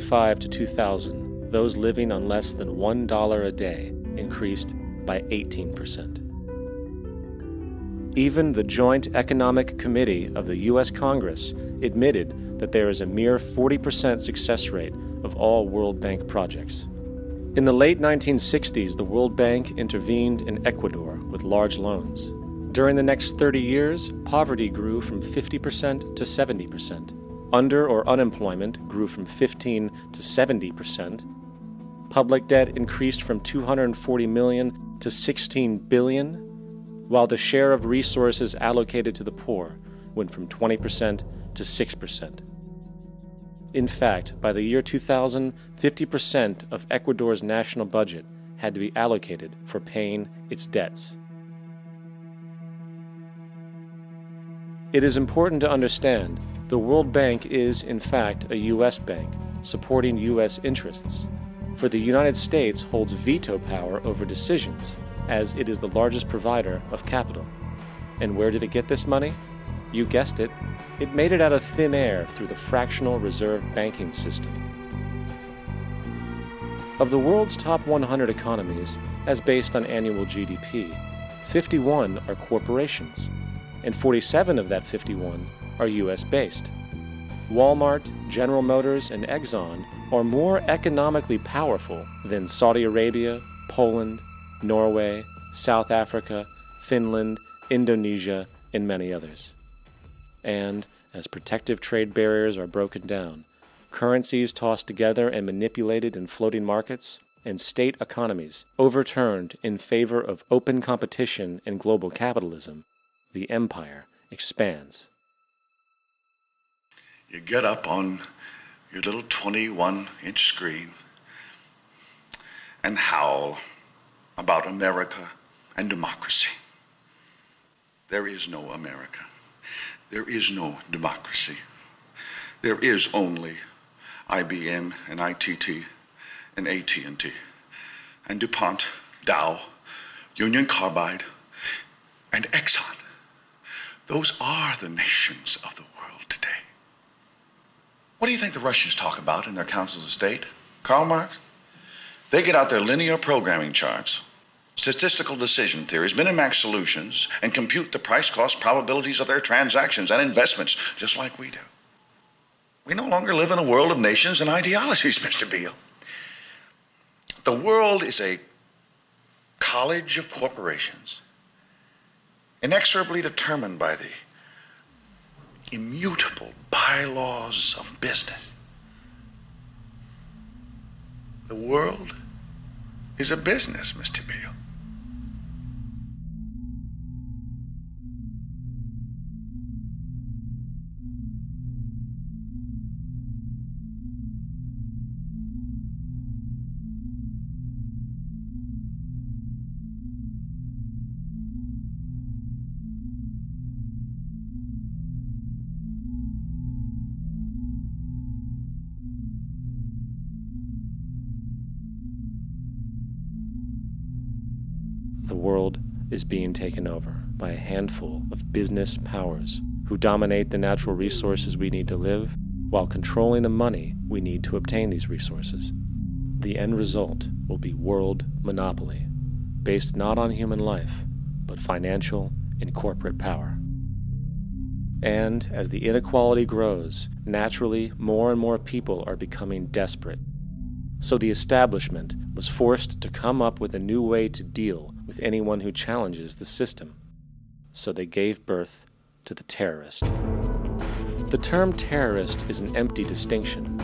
1995 to 2000, those living on less than $1 a day increased by 18%. Even the Joint Economic Committee of the U.S. Congress admitted that there is a mere 40% success rate of all World Bank projects. In the late 1960s, the World Bank intervened in Ecuador with large loans. During the next 30 years, poverty grew from 50% to 70%. Under or unemployment grew from 15 to 70%. Public debt increased from $240 million to $16 billion, while the share of resources allocated to the poor went from 20% to 6%. In fact, by the year 2000, 50% of Ecuador's national budget had to be allocated for paying its debts. It is important to understand the World Bank is, in fact, a U.S. bank, supporting U.S. interests. For the United States holds veto power over decisions, as it is the largest provider of capital. And where did it get this money? You guessed it, it made it out of thin air through the fractional reserve banking system. Of the world's top 100 economies, as based on annual GDP, 51 are corporations, and 47 of that 51 are U.S.-based. Walmart, General Motors, and Exxon are more economically powerful than Saudi Arabia, Poland, Norway, South Africa, Finland, Indonesia, and many others. And as protective trade barriers are broken down, currencies tossed together and manipulated in floating markets, and state economies overturned in favor of open competition and global capitalism, the empire expands. You get up on your little 21-inch screen and howl about America and democracy. There is no America. There is no democracy. There is only IBM and ITT and AT&T and DuPont, Dow, Union Carbide, and Exxon. Those are the nations of the world today. What do you think the Russians talk about in their councils of state? Karl Marx? They get out their linear programming charts, statistical decision theories, Minimax solutions, and compute the price-cost probabilities of their transactions and investments, just like we do. We no longer live in a world of nations and ideologies, Mr. Beale. The world is a college of corporations, inexorably determined by the immutable bylaws of business. The world is a business, Mr. Beale. The world is being taken over by a handful of business powers who dominate the natural resources we need to live while controlling the money we need to obtain these resources. The end result will be world monopoly, based not on human life, but financial and corporate power. And as the inequality grows, naturally more and more people are becoming desperate. So the establishment was forced to come up with a new way to deal with anyone who challenges the system. So they gave birth to the terrorist. The term terrorist is an empty distinction,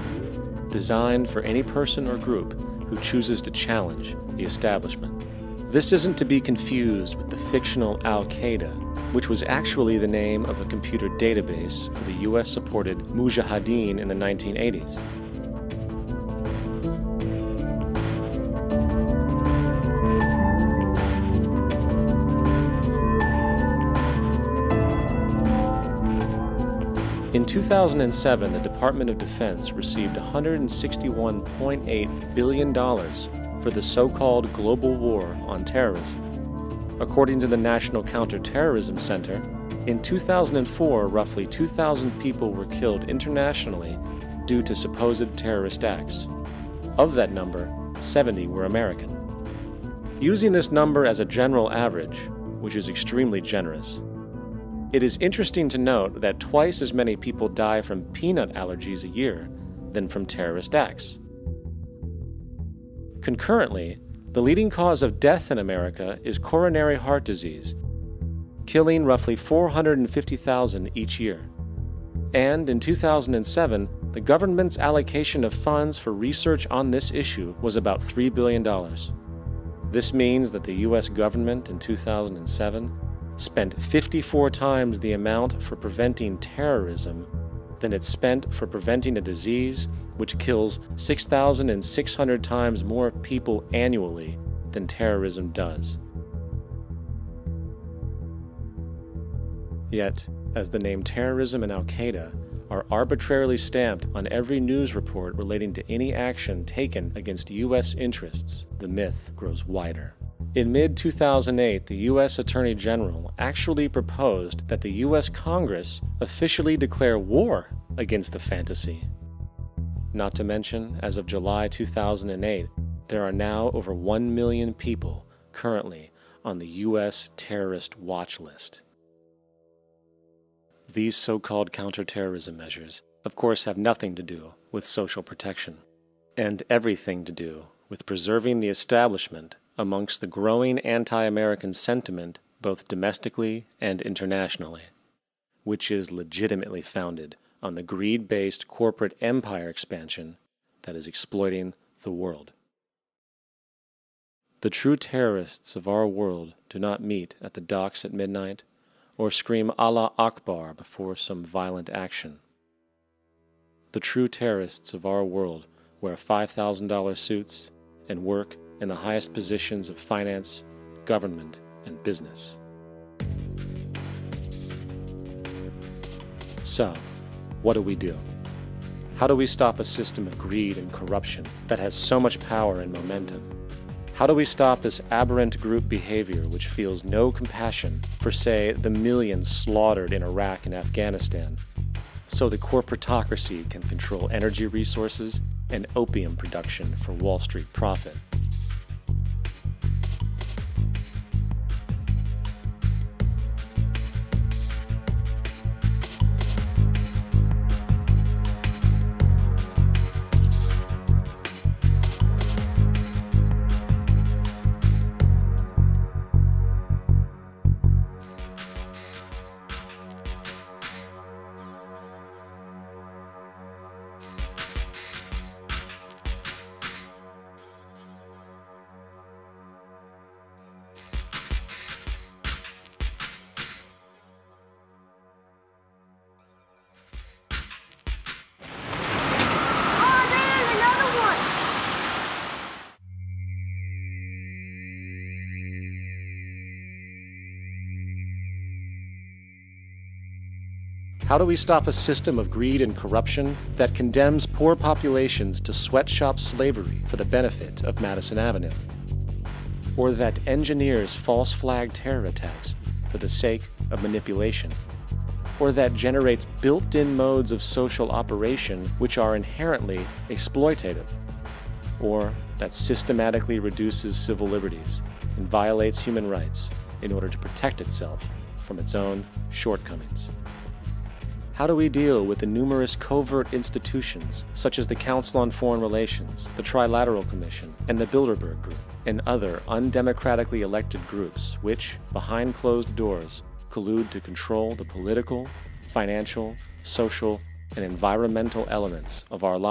designed for any person or group who chooses to challenge the establishment. This isn't to be confused with the fictional Al-Qaeda, which was actually the name of a computer database for the US-supported Mujahideen in the 1980s. In 2007, the Department of Defense received $161.8 billion for the so-called global war on terrorism. According to the National Counterterrorism Center, in 2004, roughly 2,000 people were killed internationally due to supposed terrorist acts. Of that number, 70 were American. Using this number as a general average, which is extremely generous, it is interesting to note that twice as many people die from peanut allergies a year than from terrorist acts. Concurrently, the leading cause of death in America is coronary heart disease, killing roughly 450,000 each year. And in 2007, the government's allocation of funds for research on this issue was about $3 billion. This means that the U.S. government in 2007 spent 54 times the amount for preventing terrorism than it spent for preventing a disease which kills 6,600 times more people annually than terrorism does. Yet, as the name terrorism and Al-Qaeda are arbitrarily stamped on every news report relating to any action taken against U.S. interests, the myth grows wider. In mid-2008, the U.S. Attorney General actually proposed that the U.S. Congress officially declare war against the fantasy. Not to mention, as of July 2008, there are now over 1 million people currently on the U.S. terrorist watch list. These so-called counterterrorism measures, of course, have nothing to do with social protection, and everything to do with preserving the establishment amongst the growing anti-American sentiment both domestically and internationally, which is legitimately founded on the greed-based corporate empire expansion that is exploiting the world. The true terrorists of our world do not meet at the docks at midnight or scream Allah Akbar before some violent action. The true terrorists of our world wear $5,000 suits and work in the highest positions of finance, government, and business. So, what do? How do we stop a system of greed and corruption that has so much power and momentum? How do we stop this aberrant group behavior which feels no compassion for, say, the millions slaughtered in Iraq and Afghanistan, so the corporatocracy can control energy resources and opium production for Wall Street profit? How do we stop a system of greed and corruption that condemns poor populations to sweatshop slavery for the benefit of Madison Avenue? Or that engineers false flag terror attacks for the sake of manipulation? Or that generates built-in modes of social operation which are inherently exploitative? Or that systematically reduces civil liberties and violates human rights in order to protect itself from its own shortcomings? How do we deal with the numerous covert institutions, such as the Council on Foreign Relations, the Trilateral Commission, and the Bilderberg Group, and other undemocratically elected groups which, behind closed doors, collude to control the political, financial, social, and environmental elements of our lives?